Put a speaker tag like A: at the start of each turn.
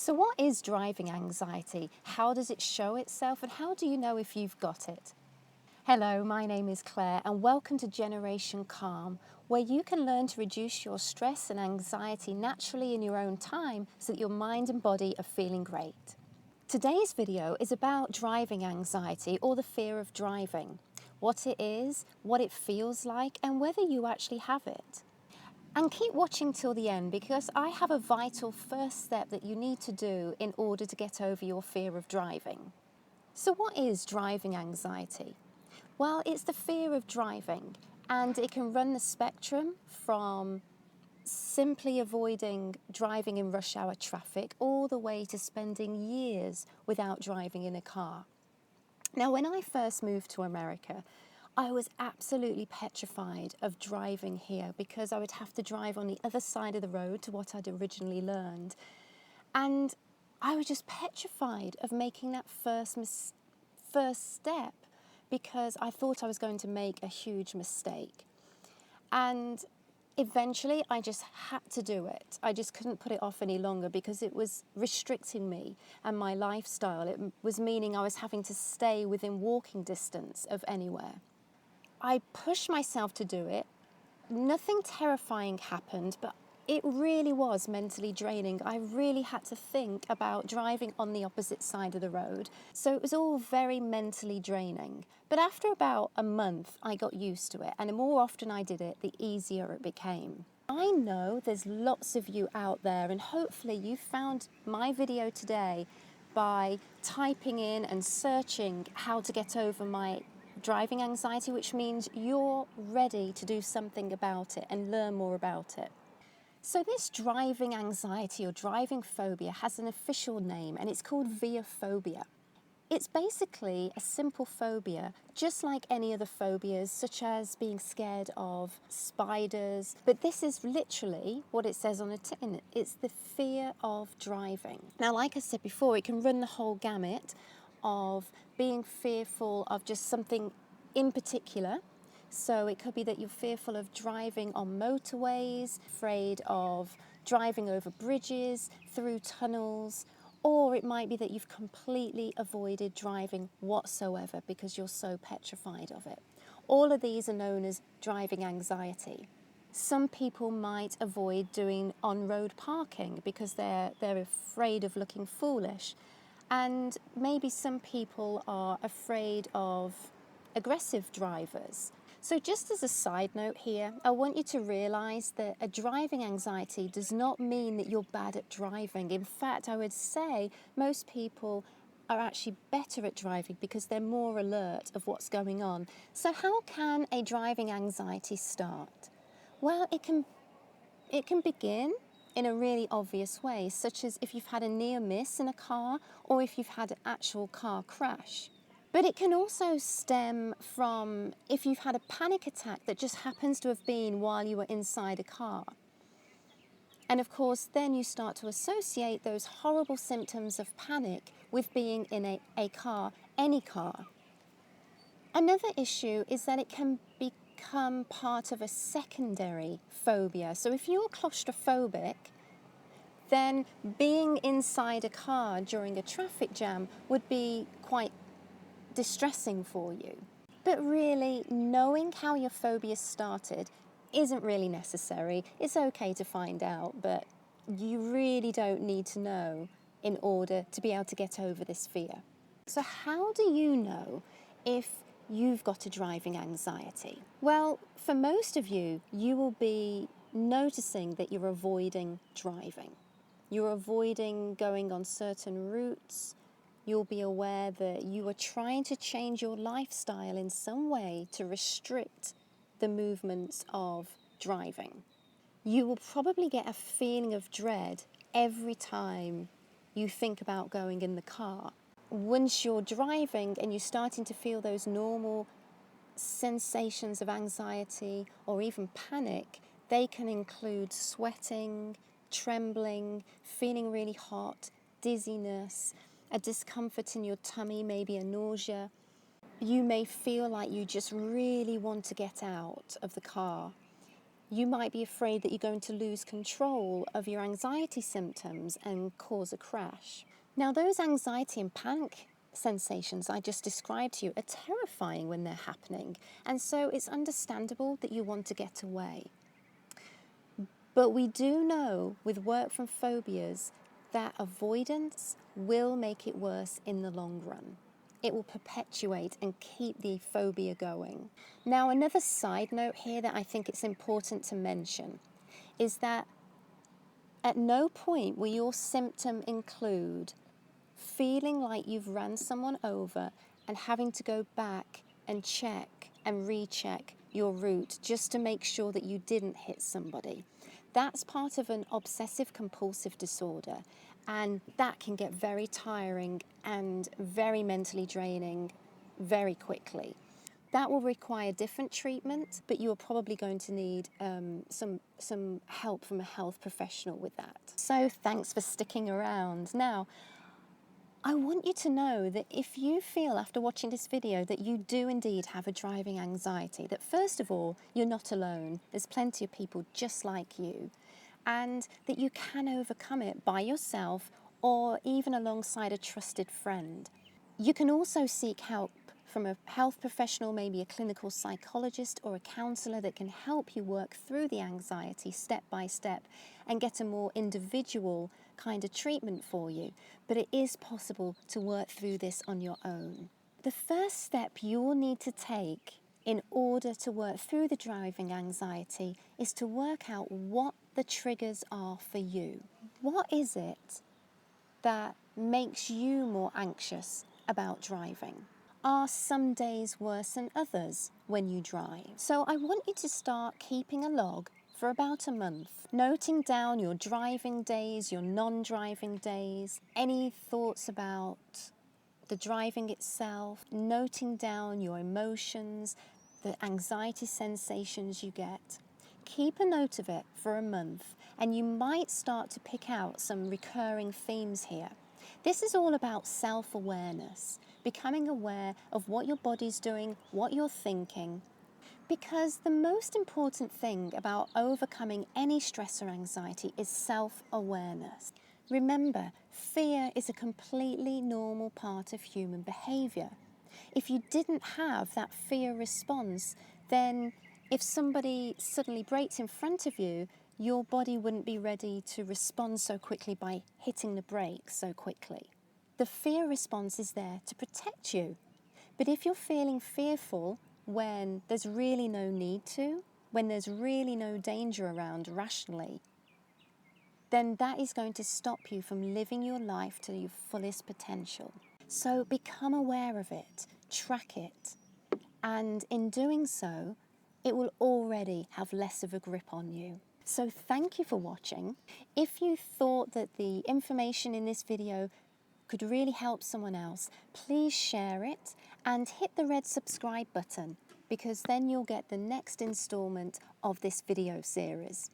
A: So what is driving anxiety? How does it show itself and how do you know if you've got it? Hello, my name is Claire and welcome to Generation Calm, where you can learn to reduce your stress and anxiety naturally in your own time so that your mind and body are feeling great. Today's video is about driving anxiety or the fear of driving, what it is, what it feels like and whether you actually have it. And keep watching till the end because I have a vital first step that you need to do in order to get over your fear of driving. So what is driving anxiety? Well, it's the fear of driving, and it can run the spectrum from simply avoiding driving in rush hour traffic all the way to spending years without driving in a car. Now, when I first moved to America, I was absolutely petrified of driving here because I would have to drive on the other side of the road to what I'd originally learned. And I was just petrified of making that first step because I thought I was going to make a huge mistake. And eventually I just had to do it. I just couldn't put it off any longer because it was restricting me and my lifestyle. It was meaning I was having to stay within walking distance of anywhere. I pushed myself to do it. Nothing terrifying happened, but it really was mentally draining. I really had to think about driving on the opposite side of the road. So it was all very mentally draining. But after about a month, I got used to it. And the more often I did it, the easier it became. I know there's lots of you out there, and hopefully you found my video today by typing in and searching how to get over my driving anxiety, which means you're ready to do something about it and learn more about it. So this driving anxiety or driving phobia has an official name and it's called Vehophobia. It's basically a simple phobia, just like any other phobias, such as being scared of spiders. But this is literally what it says on the tin. It's the fear of driving. Now, like I said before, it can run the whole gamut of being fearful of just something in particular. So it could be that you're fearful of driving on motorways, afraid of driving over bridges, through tunnels, or it might be that you've completely avoided driving whatsoever because you're so petrified of it. All of these are known as driving anxiety. Some people might avoid doing on-road parking because they're afraid of looking foolish. And maybe some people are afraid of aggressive drivers. So just as a side note here, I want you to realise that a driving anxiety does not mean that you're bad at driving. In fact, I would say most people are actually better at driving because they're more alert of what's going on. So how can a driving anxiety start? Well, it can begin in a really obvious way, such as if you've had a near miss in a car or if you've had an actual car crash. But it can also stem from if you've had a panic attack that just happens to have been while you were inside a car. And of course, then you start to associate those horrible symptoms of panic with being in a car, any car. Another issue is that it can become part of a secondary phobia. So if you're claustrophobic, then being inside a car during a traffic jam would be quite distressing for you. But really, knowing how your phobia started isn't really necessary. It's okay to find out, but you really don't need to know in order to be able to get over this fear. So how do you know if you've got a driving anxiety? Well, for most of you, you will be noticing that you're avoiding driving. You're avoiding going on certain routes. You'll be aware that you are trying to change your lifestyle in some way to restrict the movements of driving. You will probably get a feeling of dread every time you think about going in the car. Once you're driving and you're starting to feel those normal sensations of anxiety or even panic, they can include sweating, trembling, feeling really hot, dizziness, a discomfort in your tummy, maybe a nausea. You may feel like you just really want to get out of the car. You might be afraid that you're going to lose control of your anxiety symptoms and cause a crash. Now, those anxiety and panic sensations I just described to you are terrifying when they're happening, and so it's understandable that you want to get away. But we do know with work from phobias that avoidance will make it worse in the long run. It will perpetuate and keep the phobia going. Now, another side note here that I think it's important to mention is that at no point will your symptom include feeling like you've run someone over and having to go back and check and recheck your route just to make sure that you didn't hit somebody. That's part of an obsessive compulsive disorder, and that can get very tiring and very mentally draining very quickly. That will require different treatment, but you're probably going to need some help from a health professional with that. So thanks for sticking around. Now, I want you to know that if you feel after watching this video that you do indeed have a driving anxiety, that first of all, you're not alone. There's plenty of people just like you, and that you can overcome it by yourself or even alongside a trusted friend. You can also seek help from a health professional, maybe a clinical psychologist or a counsellor that can help you work through the anxiety step by step and get a more individual kind of treatment for you. But it is possible to work through this on your own. The first step you'll need to take in order to work through the driving anxiety is to work out what the triggers are for you. What is it that makes you more anxious about driving? Are some days worse than others when you drive? So I want you to start keeping a log for about a month, noting down your driving days, your non-driving days, any thoughts about the driving itself, noting down your emotions, the anxiety sensations you get. Keep a note of it for a month, and you might start to pick out some recurring themes here. This is all about self-awareness, becoming aware of what your body's doing, what you're thinking. Because the most important thing about overcoming any stress or anxiety is self-awareness. Remember, fear is a completely normal part of human behaviour. If you didn't have that fear response, then if somebody suddenly brakes in front of you, your body wouldn't be ready to respond so quickly by hitting the brakes so quickly. The fear response is there to protect you. But if you're feeling fearful when there's really no need to, when there's really no danger around rationally, then that is going to stop you from living your life to your fullest potential. So become aware of it, track it, and in doing so, it will already have less of a grip on you. So thank you for watching. If you thought that the information in this video could really help someone else, please share it and hit the red subscribe button, because then you'll get the next installment of this video series.